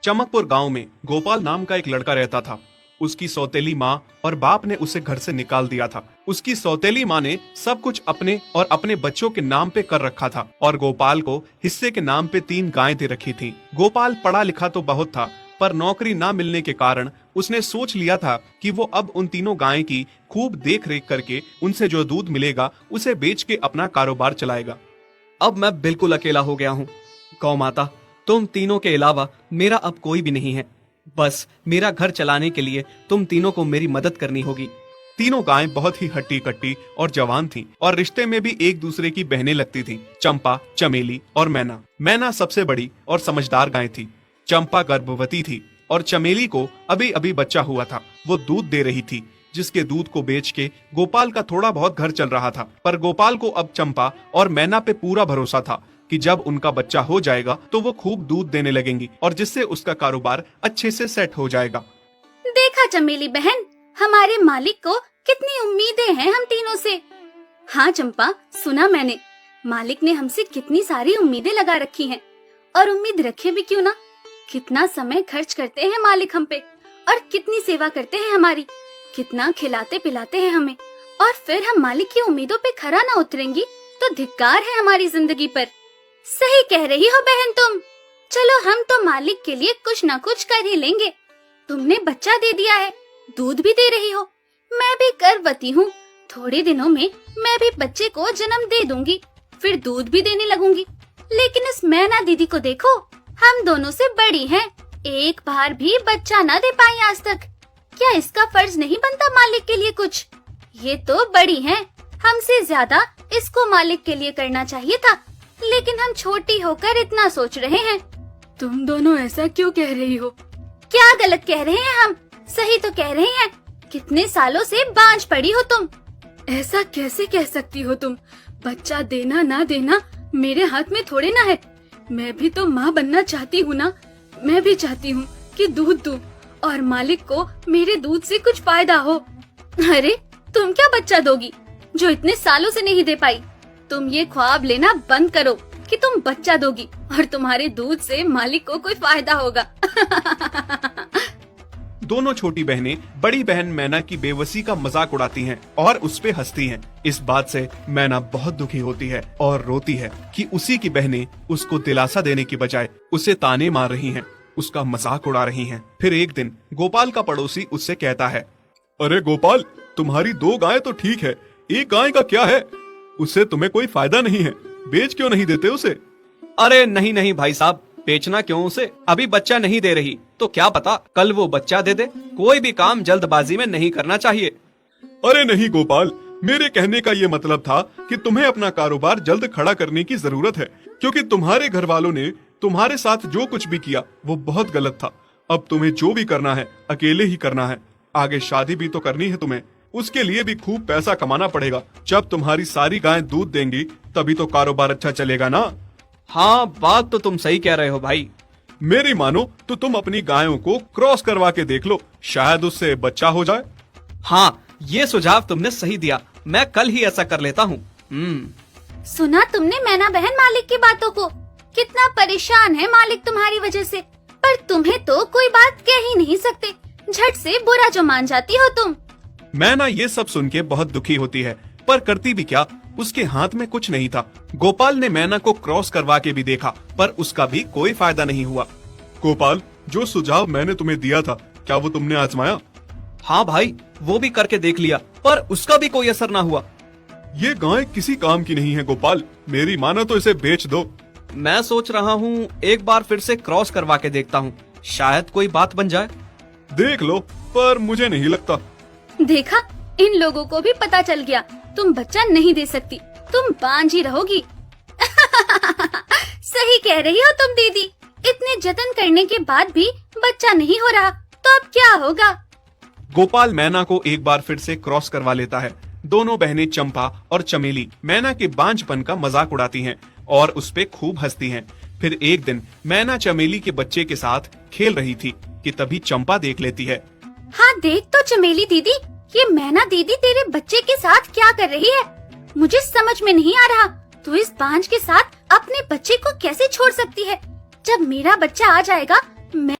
चमकपुर गांव में गोपाल नाम का एक लड़का रहता था। उसकी सौतेली माँ और बाप ने उसे घर से निकाल दिया था। उसकी सौतेली माँ ने सब कुछ अपने और अपने बच्चों के नाम पे कर रखा था और गोपाल को हिस्से के नाम पे 3 गायें दे रखी थी। गोपाल पढ़ा लिखा तो बहुत था, पर नौकरी ना मिलने के कारण उसने सोच लिया था कि वो अब उन तीनों गायें की खूब देख रेख करके उनसे जो दूध मिलेगा उसे बेच के अपना कारोबार चलाएगा। अब मैं बिल्कुल अकेला हो गया हूँ। गौ माता, तुम तीनों के अलावा मेरा अब कोई भी नहीं है। बस मेरा घर चलाने के लिए तुम तीनों को मेरी मदद करनी होगी। तीनों गायें बहुत ही हट्टी कट्टी और जवान थीं और रिश्ते में भी एक दूसरे की बहनें लगती थीं। चंपा, चमेली और मैना। मैना सबसे बड़ी और समझदार गाय थी। चंपा गर्भवती थी और चमेली को अभी अभी बच्चा हुआ था। वो दूध दे रही थी, जिसके दूध को बेच के गोपाल का थोड़ा बहुत घर चल रहा था। पर गोपाल को अब चंपा और मैना पे पूरा भरोसा था कि जब उनका बच्चा हो जाएगा तो वो खूब दूध देने लगेंगी और जिससे उसका कारोबार अच्छे से सेट हो जाएगा। देखा चमेली बहन, हमारे मालिक को कितनी उम्मीदें हैं हम तीनों से। हाँ चंपा, सुना मैंने, मालिक ने हमसे कितनी सारी उम्मीदें लगा रखी हैं। और उम्मीद रखे भी क्यों ना, कितना समय खर्च करते हैं मालिक हम पे और कितनी सेवा करते हैं हमारी, कितना खिलाते पिलाते हैं हमें। और फिर हम मालिक की उम्मीदों पे खरा ना उतरेंगी तो धिक्कार है हमारी जिंदगी पर। सही कह रही हो बहन तुम। चलो हम तो मालिक के लिए कुछ ना कुछ कर ही लेंगे। तुमने बच्चा दे दिया है, दूध भी दे रही हो, मैं भी गर्भवती हूँ। थोड़े दिनों में मैं भी बच्चे को जन्म दे दूंगी, फिर दूध भी देने लगूंगी। लेकिन इस मैना दीदी को देखो, हम दोनों से बड़ी हैं, एक बार भी बच्चा ना दे पाई आज तक। क्या इसका फर्ज नहीं बनता मालिक के लिए कुछ? ये तो बड़ी हैं, हमसे ज्यादा इसको मालिक के लिए करना चाहिए था, लेकिन हम छोटी होकर इतना सोच रहे हैं। तुम दोनों ऐसा क्यों कह रही हो? क्या गलत कह रहे हैं हम? सही तो कह रहे हैं। कितने सालों से बांझ पड़ी हो तुम। ऐसा कैसे कह सकती हो तुम? बच्चा देना ना देना मेरे हाथ में थोड़े ना है। मैं भी तो माँ बनना चाहती हूँ ना। मैं भी चाहती हूँ कि दूध दूँ और मालिक को मेरे दूध से कुछ फायदा हो। अरे तुम क्या बच्चा दोगी जो इतने सालों से नहीं दे पाई? तुम ये ख्वाब लेना बंद करो कि तुम बच्चा दोगी और तुम्हारे दूध से मालिक को कोई फायदा होगा। दोनों छोटी बहनें बड़ी बहन मैना की बेबसी का मजाक उड़ाती हैं और उस पे हंसती हैं। इस बात से मैना बहुत दुखी होती है और रोती है कि उसी की बहनें उसको दिलासा देने की बजाय उसे ताने मार रही हैं, उसका मजाक उड़ा रही हैं। फिर एक दिन गोपाल का पड़ोसी उससे कहता है, अरे गोपाल, तुम्हारी 2 गायें तो ठीक है, एक गाय का क्या है? उससे तुम्हें कोई फायदा नहीं है, बेच क्यों नहीं देते उसे? अरे नहीं नहीं भाई साहब, बेचना क्यों उसे? अभी बच्चा नहीं दे रही तो क्या पता कल वो बच्चा दे दे। कोई भी काम जल्दबाजी में नहीं करना चाहिए। अरे नहीं गोपाल, मेरे कहने का ये मतलब था कि तुम्हें अपना कारोबार जल्द खड़ा करने की जरूरत है, क्योंकि तुम्हारे घर वालों ने तुम्हारे साथ जो कुछ भी किया वो बहुत गलत था। अब तुम्हें जो भी करना है अकेले ही करना है। आगे शादी भी तो करनी है तुम्हें, उसके लिए भी खूब पैसा कमाना पड़ेगा। जब तुम्हारी सारी गायें दूध देंगी तभी तो कारोबार अच्छा चलेगा ना। हाँ, बात तो तुम सही कह रहे हो भाई। मेरी मानो तो तुम अपनी गायों को क्रॉस करवा के देख लो, शायद उससे बच्चा हो जाए। हाँ, ये सुझाव तुमने सही दिया, मैं कल ही ऐसा कर लेता हूँ। सुना तुमने मैना बहन मालिक की बातों को? कितना परेशान है मालिक तुम्हारी वजह से, पर तुम्हें तो कोई बात कह ही नहीं सकते। झट से बुरा जो मान जाती हो तुम। मैना ये सब सुन के बहुत दुखी होती है, पर करती भी क्या, उसके हाथ में कुछ नहीं था। गोपाल ने मैना को क्रॉस करवा के भी देखा, पर उसका भी कोई फायदा नहीं हुआ। गोपाल, जो सुझाव मैंने तुम्हें दिया था, क्या वो तुमने आजमाया? हाँ भाई, वो भी करके देख लिया, पर उसका भी कोई असर ना हुआ। ये गाय किसी काम की नहीं है गोपाल, मेरी मानो तो इसे बेच दो। मैं सोच रहा हूँ एक बार फिर से क्रॉस करवा के देखता हूँ, शायद कोई बात बन जाए। देख लो, पर मुझे नहीं लगता। देखा, इन लोगों को भी पता चल गया, तुम बच्चा नहीं दे सकती, तुम बांझ ही रहोगी। सही कह रही हो तुम दीदी, इतने जतन करने के बाद भी बच्चा नहीं हो रहा तो अब क्या होगा? गोपाल मैना को एक बार फिर से क्रॉस करवा लेता है। दोनों बहनें चंपा और चमेली मैना के बांझपन का मजाक उड़ाती हैं और उस पे खूब हंसती हैं। फिर एक दिन मैना चमेली के बच्चे के साथ खेल रही थी कि तभी चंपा देख लेती है। हाँ देख तो चमेली दीदी, ये मैना दीदी तेरे बच्चे के साथ क्या कर रही है? मुझे समझ में नहीं आ रहा, तू इस बांझ के साथ अपने बच्चे को कैसे छोड़ सकती है? जब मेरा बच्चा आ जाएगा मैं